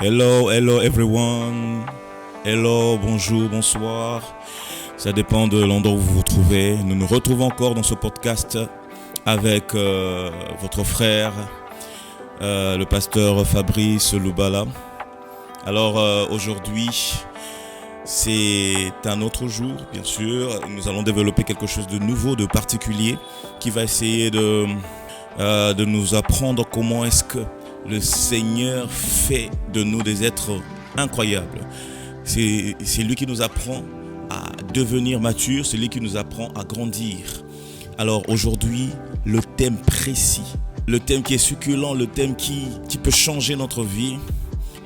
Hello everyone. Hello, bonjour, bonsoir. Ça dépend de l'endroit où vous vous trouvez. Nous nous retrouvons encore dans ce podcast avec votre frère, le pasteur Fabrice Loubala. Alors aujourd'hui, c'est un autre jour, bien sûr. Nous allons développer quelque chose de nouveau, de particulier, qui va essayer de nous apprendre comment est-ce que le Seigneur fait de nous des êtres incroyables. C'est lui qui nous apprend à devenir mature, c'est lui qui nous apprend à grandir. Alors aujourd'hui, le thème précis, le thème qui est succulent, le thème qui peut changer notre vie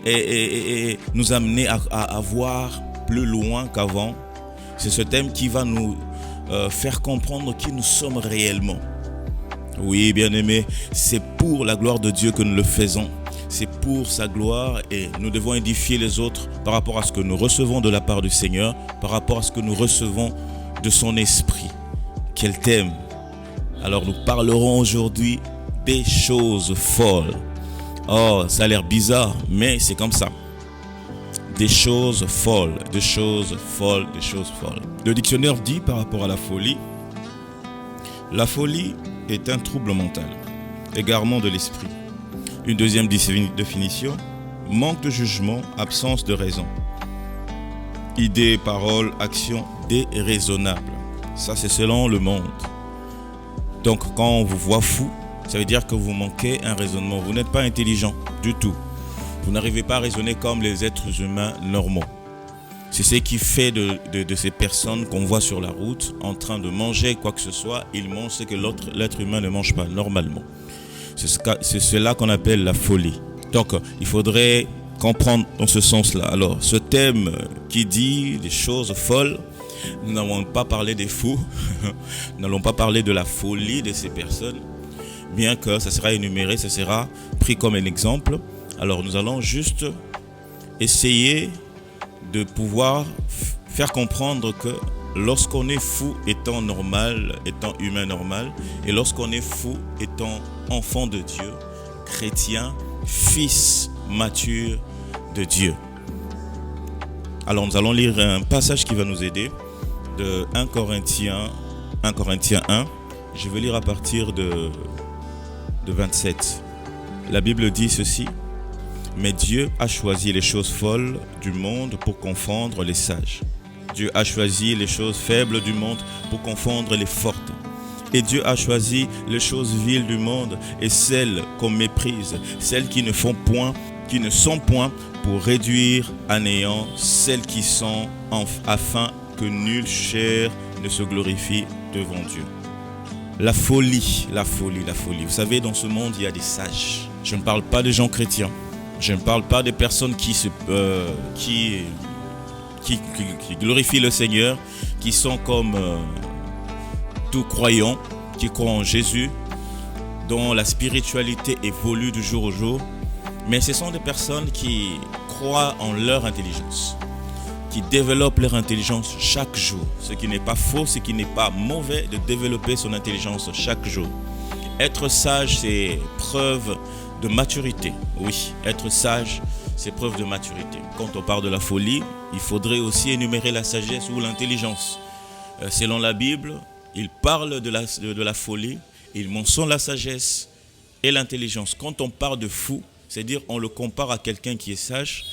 et nous amener à voir plus loin qu'avant. C'est ce thème qui va nous faire comprendre qui nous sommes réellement. Oui, bien-aimés, c'est pour la gloire de Dieu que nous le faisons. C'est pour sa gloire et nous devons édifier les autres par rapport à ce que nous recevons de la part du Seigneur, par rapport à ce que nous recevons de son esprit. Quel thème! Alors nous parlerons aujourd'hui des choses folles. Oh, ça a l'air bizarre, mais c'est comme ça. Des choses folles, des choses folles, des choses folles. Le dictionnaire dit par rapport à la folie est un trouble mental, égarement de l'esprit. Une deuxième définition, manque de jugement, absence de raison. Idées, paroles, actions déraisonnables. Ça, c'est selon le monde. Donc, quand on vous voit fou, ça veut dire que vous manquez un raisonnement. Vous n'êtes pas intelligent du tout. Vous n'arrivez pas à raisonner comme les êtres humains normaux. C'est ce qui fait de ces personnes qu'on voit sur la route en train de manger quoi que ce soit. Ils mangent ce que l'être humain ne mange pas normalement. C'est cela qu'on appelle la folie. Donc, il faudrait comprendre dans ce sens-là. Alors, ce thème qui dit des choses folles, nous n'allons pas parler des fous. Nous n'allons pas parler de la folie de ces personnes. Bien que ça sera énuméré, ça sera pris comme un exemple. Alors, nous allons juste essayer de pouvoir faire comprendre que lorsqu'on est fou étant normal, étant humain normal, et lorsqu'on est fou étant enfant de Dieu, chrétien, fils mature de Dieu. Alors nous allons lire un passage qui va nous aider de 1 Corinthiens 1. Je vais lire à partir de 27. La Bible dit ceci. Mais Dieu a choisi les choses folles du monde pour confondre les sages. Dieu a choisi les choses faibles du monde pour confondre les fortes. Et Dieu a choisi les choses viles du monde et celles qu'on méprise, celles qui ne sont point pour réduire à néant celles qui sont afin que nulle chair ne se glorifie devant Dieu. La folie. Vous savez, dans ce monde, il y a des sages. Je ne parle pas de gens chrétiens. Je ne parle pas des personnes qui glorifient le Seigneur, qui sont comme tout croyants, qui croient en Jésus, dont la spiritualité évolue du jour au jour. Mais ce sont des personnes qui croient en leur intelligence, qui développent leur intelligence chaque jour. Ce qui n'est pas faux, ce qui n'est pas mauvais de développer son intelligence chaque jour. Être sage, c'est preuve de maturité. Oui, être sage, c'est preuve de maturité. Quand on parle de la folie, il faudrait aussi énumérer la sagesse ou l'intelligence. Selon la Bible, il parle de la folie, il mentionne la sagesse et l'intelligence. Quand on parle de fou, c'est-à-dire on le compare à quelqu'un qui est sage,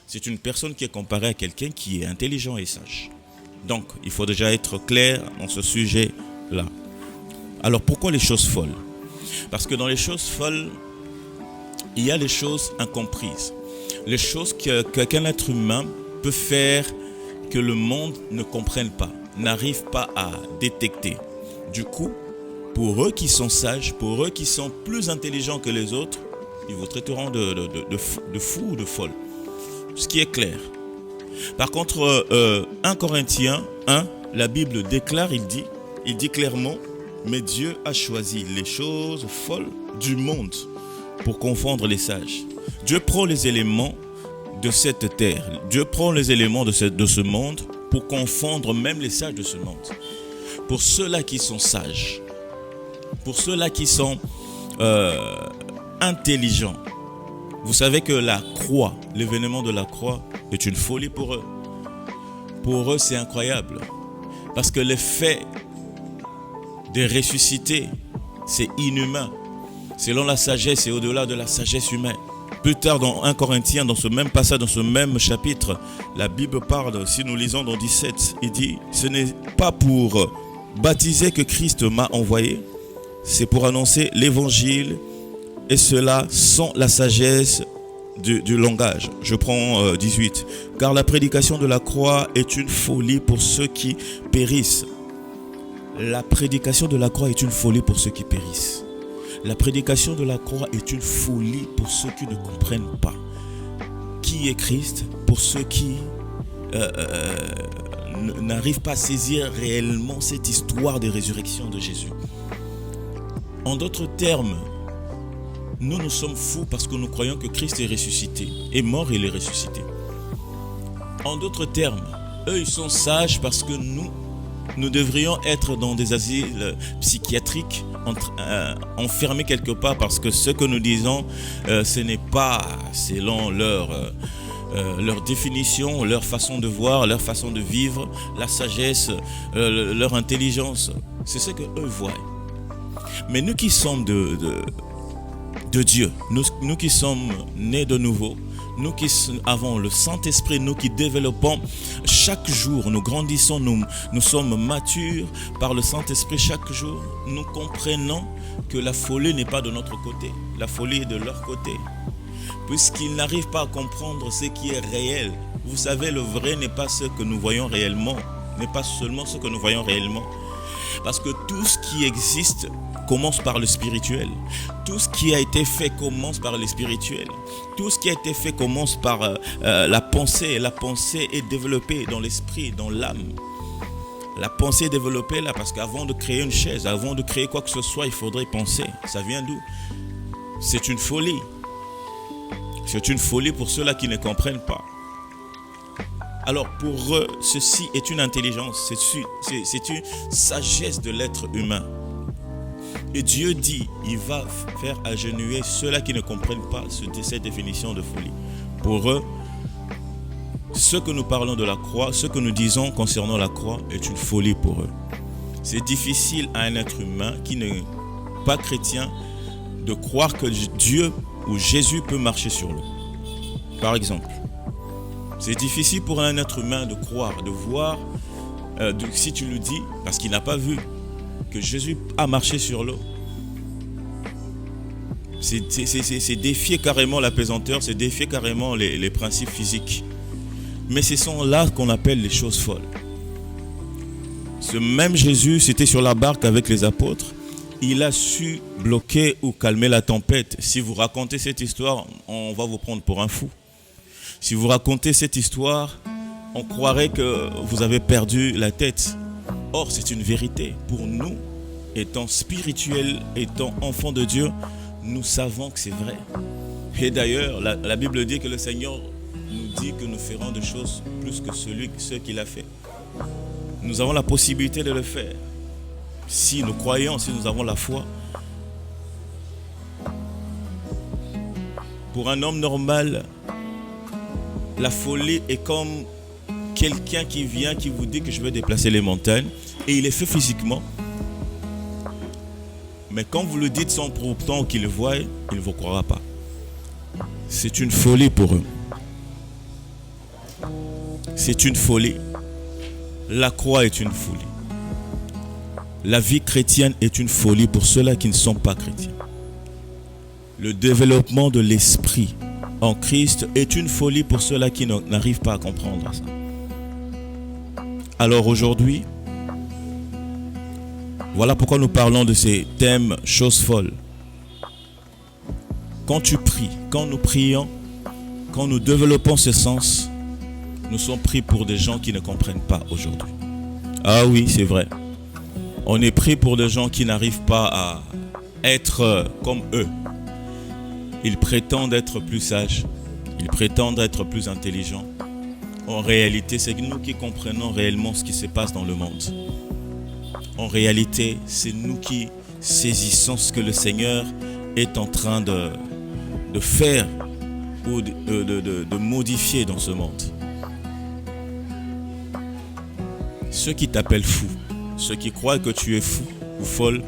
c'est une personne qui est comparée à quelqu'un qui est intelligent et sage. Donc, il faut déjà être clair dans ce sujet-là. Alors, pourquoi les choses folles ? Parce que dans les choses folles, il y a les choses incomprises. Les choses qu'un être humain peut faire que le monde ne comprenne pas, n'arrive pas à détecter. Du coup, pour eux qui sont sages, pour eux qui sont plus intelligents que les autres, ils vous traiteront de fous ou de folles. Ce qui est clair. Par contre, 1 Corinthiens 1, la Bible déclare, il dit clairement, mais Dieu a choisi les choses folles du monde pour confondre les sages. Dieu prend les éléments de cette terre. Dieu prend les éléments de ce monde pour confondre même les sages de ce monde. Pour ceux-là qui sont sages, pour ceux-là qui sont intelligents, Vous savez que la croix, l'événement de la croix est une folie pour eux. Pour eux, c'est incroyable. Parce que l'effet de ressusciter, c'est inhumain. Selon la sagesse et au-delà de la sagesse humaine. Plus tard dans 1 Corinthiens, dans ce même passage, dans ce même chapitre, la Bible parle, si nous lisons dans 17, il dit « Ce n'est pas pour baptiser que Christ m'a envoyé, c'est pour annoncer l'évangile et cela sans la sagesse du langage. » Je prends 18. « Car la prédication de la croix est une folie pour ceux qui périssent. » La prédication de la croix est une folie pour ceux qui périssent. La prédication de la croix est une folie pour ceux qui ne comprennent pas qui est Christ, pour ceux qui n'arrivent pas à saisir réellement cette histoire de résurrection de Jésus. En d'autres termes, nous sommes fous parce que nous croyons que Christ est ressuscité, est mort et il est ressuscité. En d'autres termes, eux ils sont sages parce que nous devrions être dans des asiles psychiatriques, enfermés quelque part parce que ce que nous disons, ce n'est pas selon leur définition, leur façon de voir, leur façon de vivre, la sagesse, leur intelligence. C'est ce que eux voient. Mais nous qui sommes de Dieu, nous qui sommes nés de nouveau, nous qui avons le Saint-Esprit, nous qui développons chaque jour, nous grandissons, nous sommes matures par le Saint-Esprit chaque jour, nous comprenons que la folie n'est pas de notre côté, la folie est de leur côté. Puisqu'ils n'arrivent pas à comprendre ce qui est réel. Vous savez, le vrai n'est pas ce que nous voyons réellement, n'est pas seulement ce que nous voyons réellement. Parce que tout ce qui existe commence par le spirituel. Tout ce qui a été fait commence par le spirituel. Tout ce qui a été fait commence par la pensée. La pensée est développée dans l'esprit, dans l'âme. La pensée est développée là parce qu'avant de créer une chaise, avant de créer quoi que ce soit, il faudrait penser. Ça vient d'où? C'est une folie. C'est une folie pour ceux-là qui ne comprennent pas. Alors pour eux, ceci est une intelligence, c'est une sagesse de l'être humain. Et Dieu dit, il va faire agenouiller ceux-là qui ne comprennent pas cette définition de folie. Pour eux, ce que nous parlons de la croix, ce que nous disons concernant la croix est une folie pour eux. C'est difficile à un être humain qui n'est pas chrétien de croire que Dieu ou Jésus peut marcher sur l'eau. Par exemple, c'est difficile pour un être humain de croire, de voir, si tu le dis, parce qu'il n'a pas vu que Jésus a marché sur l'eau. C'est défier carrément la pesanteur, c'est défier carrément les principes physiques. Mais ce sont là qu'on appelle les choses folles. Ce même Jésus, c'était sur la barque avec les apôtres. Il a su bloquer ou calmer la tempête. Si vous racontez cette histoire, on va vous prendre pour un fou. Si vous racontez cette histoire, on croirait que vous avez perdu la tête. Or, c'est une vérité. Pour nous, étant spirituels, étant enfants de Dieu, nous savons que c'est vrai. Et d'ailleurs, la Bible dit que le Seigneur nous dit que nous ferons des choses plus que ce qu'il a fait. Nous avons la possibilité de le faire. Si nous croyons, si nous avons la foi. Pour un homme normal, la folie est comme quelqu'un qui vient, qui vous dit que je vais déplacer les montagnes, et il est fait physiquement. Mais quand vous le dites sans pour autant qu'il le voie, il ne vous croira pas. C'est une folie pour eux. C'est une folie. La croix est une folie. La vie chrétienne est une folie pour ceux-là qui ne sont pas chrétiens. Le développement de l'esprit en Christ est une folie pour ceux-là qui n'arrivent pas à comprendre ça. Alors aujourd'hui, voilà pourquoi nous parlons de ces thèmes choses folles. Quand tu pries, quand nous prions, quand nous développons ce sens, nous sommes pris pour des gens qui ne comprennent pas aujourd'hui. Ah oui, c'est vrai. On est pris pour des gens qui n'arrivent pas à être comme eux. Ils prétendent être plus sages. Ils prétendent être plus intelligents. En réalité, c'est nous qui comprenons réellement ce qui se passe dans le monde. En réalité, c'est nous qui saisissons ce que le Seigneur est en train de faire ou de modifier dans ce monde. Ceux qui t'appellent fou, ceux qui croient que tu es fou ou folle,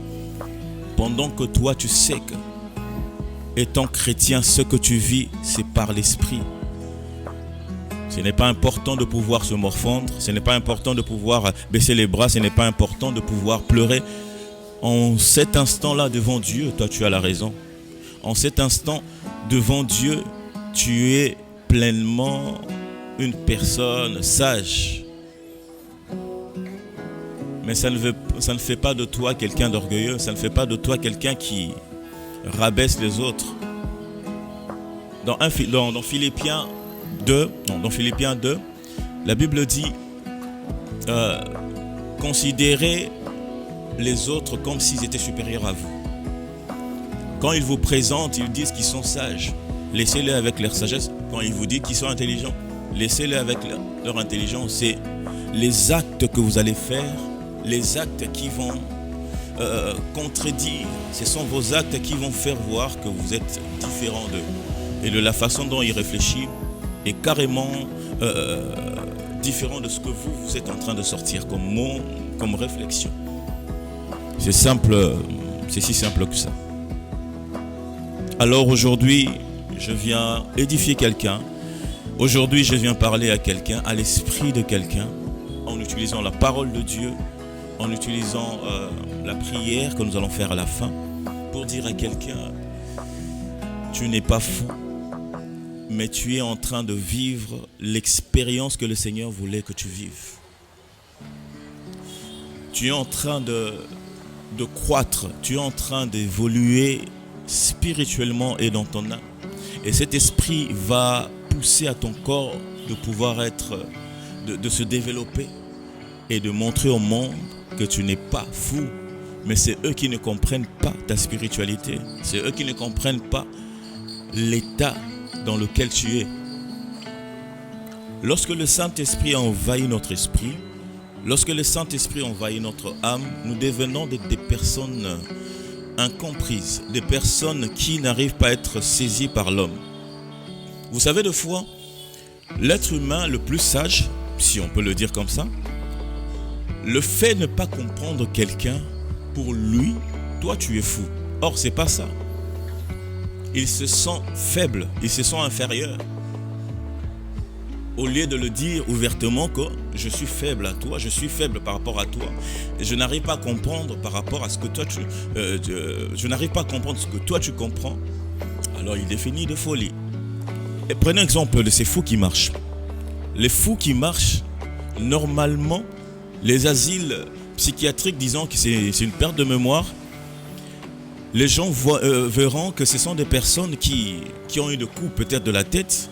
pendant que toi tu sais que, étant chrétien, ce que tu vis, c'est par l'esprit. Ce n'est pas important de pouvoir se morfondre, ce n'est pas important de pouvoir baisser les bras, ce n'est pas important de pouvoir pleurer. En cet instant-là, devant Dieu, toi tu as la raison. En cet instant, devant Dieu, tu es pleinement une personne sage. Mais ça ne fait pas de toi quelqu'un d'orgueilleux, ça ne fait pas de toi quelqu'un qui rabaisse les autres. Dans Philippiens 2, la Bible dit considérez les autres comme s'ils étaient supérieurs à vous. Quand ils vous présentent, ils disent qu'ils sont sages. Laissez-les avec leur sagesse. Quand ils vous disent qu'ils sont intelligents, laissez-les avec leur intelligence. C'est les actes que vous allez faire, les actes qui vont contredire. Ce sont vos actes qui vont faire voir que vous êtes différent d'eux. Et de la façon dont ils réfléchissent est carrément différent de ce que vous êtes en train de sortir comme mot, comme réflexion. C'est simple, c'est si simple que ça. Alors aujourd'hui, je viens édifier quelqu'un. Aujourd'hui, je viens parler à quelqu'un, à l'esprit de quelqu'un, en utilisant la parole de Dieu, en utilisant la prière que nous allons faire à la fin, pour dire à quelqu'un, tu n'es pas fou, mais tu es en train de vivre l'expérience que le Seigneur voulait que tu vives. Tu es en train de croître, tu es en train d'évoluer spirituellement et dans ton âme. Et cet esprit va pousser à ton corps de pouvoir de se développer et de montrer au monde que tu n'es pas fou. Mais c'est eux qui ne comprennent pas ta spiritualité. C'est eux qui ne comprennent pas l'état dans lequel tu es. Lorsque le Saint-Esprit a envahi notre esprit, lorsque le Saint-Esprit envahit notre âme, nous devenons des personnes incomprises, des personnes qui n'arrivent pas à être saisies par l'homme. Vous savez, des fois, l'être humain le plus sage, si on peut le dire comme ça, le fait de ne pas comprendre quelqu'un, pour lui, toi tu es fou. Or, c'est pas ça. Il se sent faible, il se sent inférieur. Au lieu de le dire ouvertement que je suis faible à toi, je suis faible par rapport à toi, et je n'arrive pas à comprendre par rapport à ce que toi je n'arrive pas à comprendre ce que toi tu comprends, alors il définit de folie. Et prenez exemple de ces fous qui marchent. Les fous qui marchent, normalement, les asiles psychiatriques disant que c'est une perte de mémoire, les gens verront que ce sont des personnes qui ont eu des coups peut-être de la tête.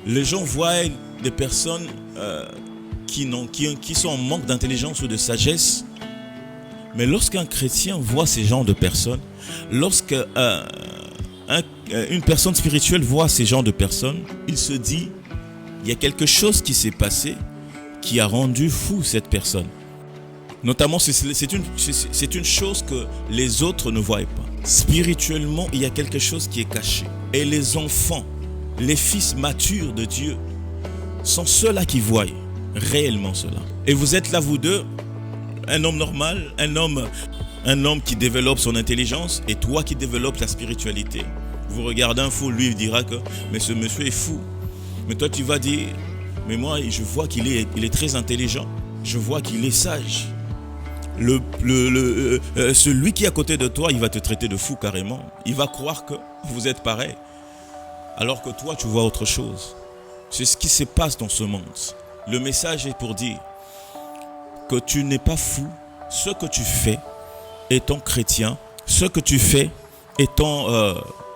Les gens voient des personnes qui sont en manque d'intelligence ou de sagesse. Mais lorsqu'un chrétien voit ces genres de personnes, lorsque une personne spirituelle voit ces genres de personnes, il se dit, il y a quelque chose qui s'est passé qui a rendu fou cette personne. Notamment, c'est une chose que les autres ne voient pas. Spirituellement, il y a quelque chose qui est caché. Et les enfants, les fils matures de Dieu sont ceux-là qui voient réellement cela. Et vous êtes là, vous deux, un homme normal, un homme qui développe son intelligence et toi qui développes ta spiritualité. Vous regardez un fou, lui il dira que mais ce monsieur est fou. Mais toi tu vas dire, mais moi je vois qu'il est très intelligent, je vois qu'il est sage. Celui qui est à côté de toi, il va te traiter de fou carrément. Il va croire que vous êtes pareil. Alors que toi, tu vois autre chose. C'est ce qui se passe dans ce monde. Le message est pour dire que tu n'es pas fou. Ce que tu fais étant chrétien, ce que tu fais étant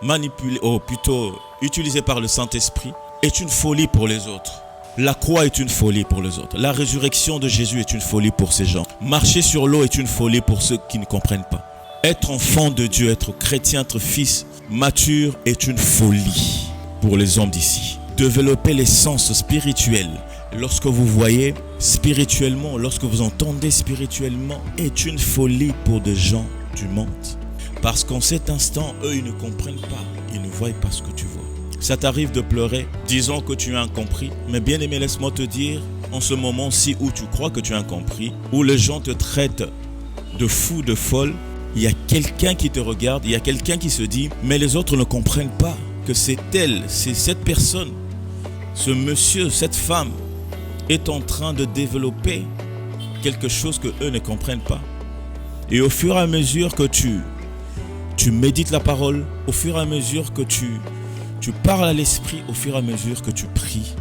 manipulé, ou plutôt utilisé par le Saint-Esprit, est une folie pour les autres. La croix est une folie pour les autres. La résurrection de Jésus est une folie pour ces gens. Marcher sur l'eau est une folie pour ceux qui ne comprennent pas. Être enfant de Dieu, être chrétien, être fils mature est une folie pour les hommes d'ici. Développer les sens spirituels lorsque vous voyez spirituellement, lorsque vous entendez spirituellement, est une folie pour des gens du monde. Parce qu'en cet instant, eux, ils ne comprennent pas. Ils ne voient pas ce que tu vois. Ça t'arrive de pleurer, disons que tu as incompris. Mais bien aimé, laisse-moi te dire, en ce moment-ci où tu crois que tu as incompris, où les gens te traitent de fou, de folle, il y a quelqu'un qui te regarde, il y a quelqu'un qui se dit, mais les autres ne comprennent pas que c'est elle, c'est cette personne, ce monsieur, cette femme est en train de développer quelque chose que eux ne comprennent pas. Et au fur et à mesure que tu médites la parole, au fur et à mesure que tu parles à l'esprit, au fur et à mesure que tu pries,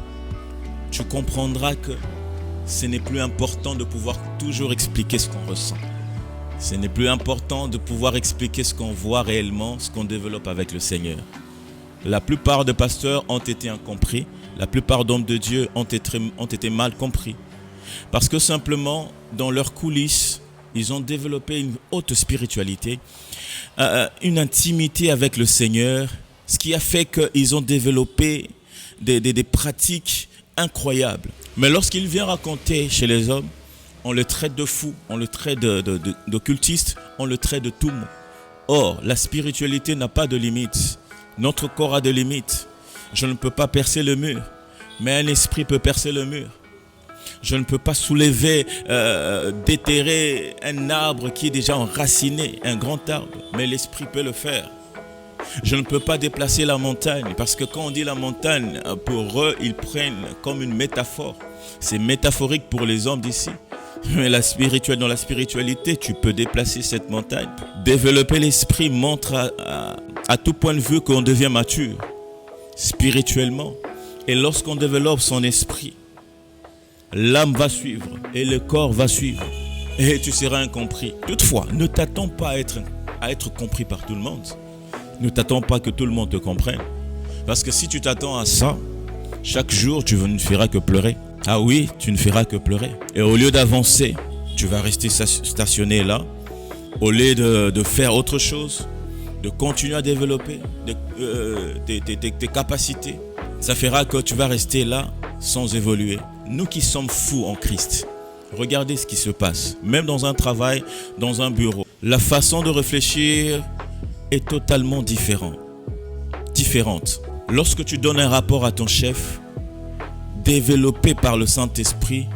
tu comprendras que ce n'est plus important de pouvoir toujours expliquer ce qu'on ressent. Ce n'est plus important de pouvoir expliquer ce qu'on voit réellement, ce qu'on développe avec le Seigneur. La plupart des pasteurs ont été incompris. La plupart d'hommes de Dieu ont été mal compris. Parce que simplement, dans leurs coulisses, ils ont développé une haute spiritualité, une intimité avec le Seigneur, ce qui a fait qu'ils ont développé des pratiques incroyables. Mais lorsqu'il vient raconter chez les hommes, on le traite de fou, on le traite d'occultiste, on le traite de tout mot. Or, la spiritualité n'a pas de limite. Notre corps a des limites. Je ne peux pas percer le mur, mais un esprit peut percer le mur. Je ne peux pas soulever, déterrer un arbre qui est déjà enraciné, un grand arbre, mais l'esprit peut le faire. Je ne peux pas déplacer la montagne, parce que quand on dit la montagne, pour eux, ils prennent comme une métaphore. C'est métaphorique pour les hommes d'ici. Mais dans la spiritualité, tu peux déplacer cette montagne. Développer l'esprit montre à tout point de vue qu'on devient mature spirituellement. Et lorsqu'on développe son esprit, l'âme va suivre et le corps va suivre. Et tu seras incompris. Toutefois, ne t'attends pas à être compris par tout le monde. Ne t'attends pas que tout le monde te comprenne. Parce que si tu t'attends à ça, chaque jour, tu ne feras que pleurer. Ah oui, tu ne feras que pleurer. Et au lieu d'avancer, tu vas rester stationné là. Au lieu de faire autre chose, de continuer à développer tes capacités, ça fera que tu vas rester là sans évoluer. Nous qui sommes fous en Christ, regardez ce qui se passe. Même dans un travail, dans un bureau, la façon de réfléchir est totalement différente. Lorsque tu donnes un rapport à ton chef, développé par le Saint-Esprit,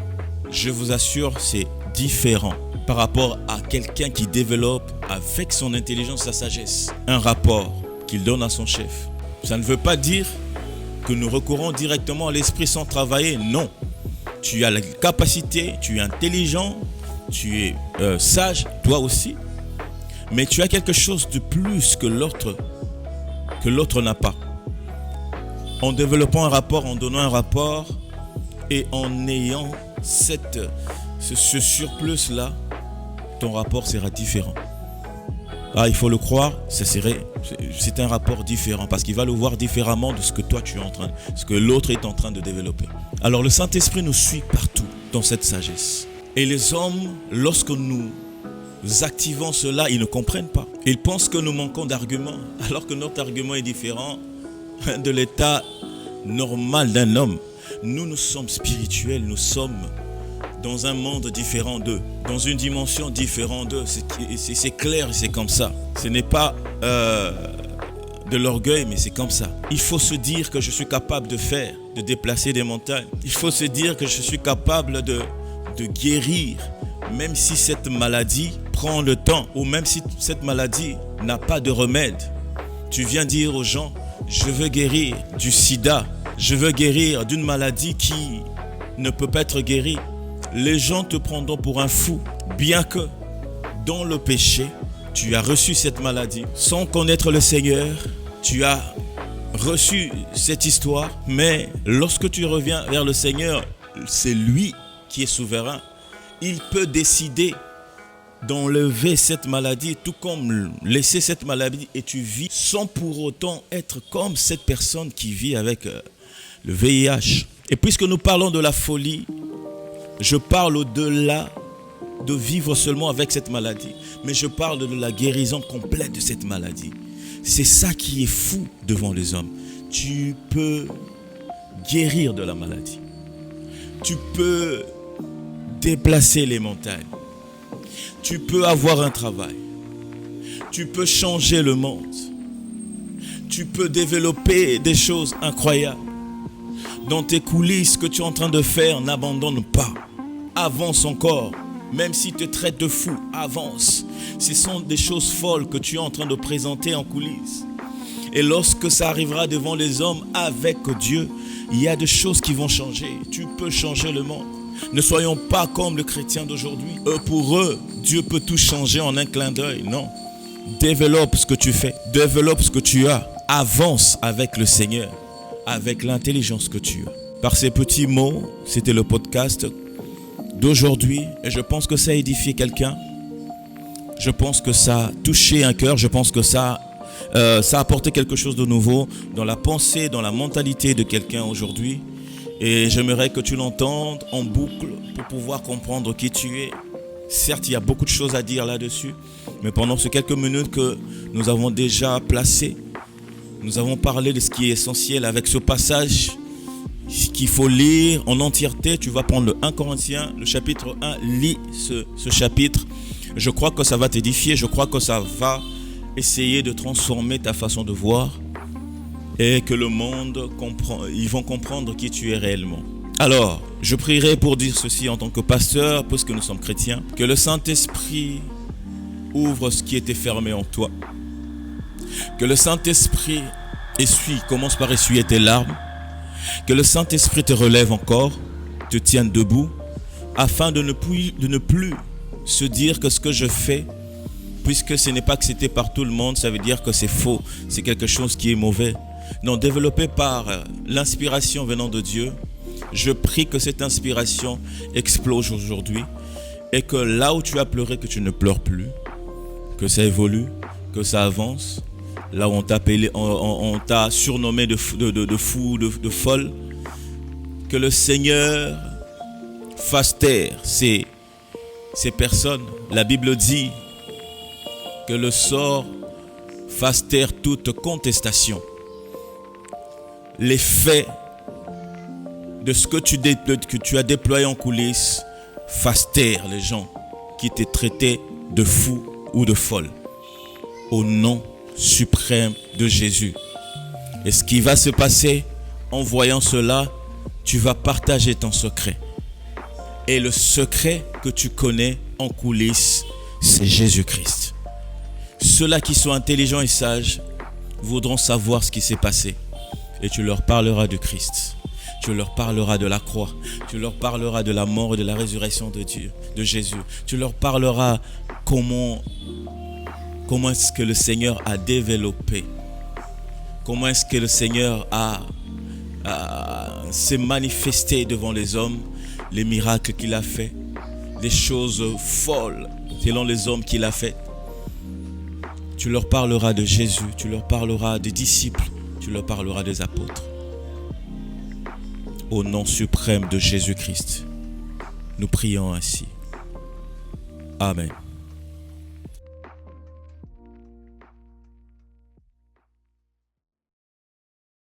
je vous assure, c'est différent par rapport à quelqu'un qui développe avec son intelligence, sa sagesse, un rapport qu'il donne à son chef. Ça ne veut pas dire que nous recourons directement à l'esprit sans travailler. Non. Tu as la capacité, tu es intelligent, tu es sage, toi aussi. Mais tu as quelque chose de plus que l'autre n'a pas. En développant un rapport, en donnant un rapport et en ayant ce surplus-là, ton rapport sera différent. Ah, il faut le croire, c'est un rapport différent parce qu'il va le voir différemment de ce que toi tu es ce que l'autre est en train de développer. Alors le Saint-Esprit nous suit partout dans cette sagesse. Et les hommes, lorsque nous activons cela, ils ne comprennent pas. Ils pensent que nous manquons d'arguments, alors que notre argument est différent de l'état normal d'un homme. Nous sommes spirituels, nous sommes dans un monde différent d'eux, dans une dimension différente d'eux. C'est clair, c'est comme ça. Ce n'est pas de l'orgueil, mais c'est comme ça. Il faut se dire que je suis capable de déplacer des montagnes. Il faut se dire que je suis capable de guérir, même si cette maladie prend le temps, ou même si cette maladie n'a pas de remède. Tu viens dire aux gens, je veux guérir du sida, je veux guérir d'une maladie qui ne peut pas être guérie. Les gens te prendront pour un fou, bien que dans le péché, tu as reçu cette maladie. Sans connaître le Seigneur, tu as reçu cette histoire, mais lorsque tu reviens vers le Seigneur, c'est lui qui est souverain. Il peut décider d'enlever cette maladie, tout comme laisser cette maladie et tu vis sans pour autant être comme cette personne qui vit avec le VIH. Et puisque nous parlons de la folie, je parle au-delà de vivre seulement avec cette maladie, mais je parle de la guérison complète de cette maladie. C'est ça qui est fou devant les hommes. Tu peux guérir de la maladie. Tu peux déplacer les montagnes. Tu peux avoir un travail. Tu peux changer le monde. Tu peux développer des choses incroyables. Dans tes coulisses, ce que tu es en train de faire, n'abandonne pas. Avance encore. Même si tu te traites de fou, avance. Ce sont des choses folles que tu es en train de présenter en coulisses. Et lorsque ça arrivera devant les hommes avec Dieu, il y a des choses qui vont changer. Tu peux changer le monde. Ne soyons pas comme les chrétiens d'aujourd'hui. Pour eux, Dieu peut tout changer en un clin d'œil. Non. Développe ce que tu fais. Développe ce que tu as. Avance avec le Seigneur. Avec l'intelligence que tu as. Par ces petits mots, c'était le podcast d'aujourd'hui. Et je pense que ça a édifié quelqu'un. Je pense que ça a touché un cœur. Je pense que ça a apporté quelque chose de nouveau dans la pensée, dans la mentalité de quelqu'un aujourd'hui. Et j'aimerais que tu l'entendes en boucle pour pouvoir comprendre qui tu es. Certes, il y a beaucoup de choses à dire là-dessus, mais pendant ces quelques minutes que nous avons déjà placées, nous avons parlé de ce qui est essentiel avec ce passage qu'il faut lire en entièreté. Tu vas prendre le 1 Corinthiens, le chapitre 1, lis ce chapitre. Je crois que ça va t'édifier, je crois que ça va essayer de transformer ta façon de voir. Et que le monde comprend, ils vont comprendre qui tu es réellement. Alors, je prierai pour dire ceci en tant que pasteur, puisque nous sommes chrétiens, que le Saint-Esprit ouvre ce qui était fermé en toi. Que le Saint-Esprit commence par essuyer tes larmes. Que le Saint-Esprit te relève encore, te tienne debout, afin de ne plus se dire que ce que je fais, puisque ce n'est pas accepté par tout le monde, ça veut dire que c'est faux, c'est quelque chose qui est mauvais. Non, développé par l'inspiration venant de Dieu, je prie que cette inspiration explose aujourd'hui et que là où tu as pleuré, que tu ne pleures plus, que ça évolue, que ça avance. Là où on t'a surnommé de fou, de folle, que le Seigneur fasse taire ces personnes. La Bible dit que le sort fasse taire toute contestation. Les faits de ce que tu as déployé en coulisses fassent taire les gens qui t'ont traité de fou ou de folle. Au nom suprême de Jésus. Et ce qui va se passer en voyant cela, tu vas partager ton secret. Et le secret que tu connais en coulisses, c'est Jésus-Christ. Ceux-là qui sont intelligents et sages voudront savoir ce qui s'est passé. Et tu leur parleras du Christ. Tu leur parleras de la croix. Tu leur parleras de la mort et de la résurrection de Dieu, de Jésus. Tu leur parleras comment est-ce que le Seigneur a développé. Comment est-ce que le Seigneur s'est manifesté devant les hommes. Les miracles qu'il a fait. Les choses folles selon les hommes qu'il a fait. Tu leur parleras de Jésus. Tu leur parleras des disciples. Tu leur parleras des apôtres. Au nom suprême de Jésus-Christ, nous prions ainsi. Amen.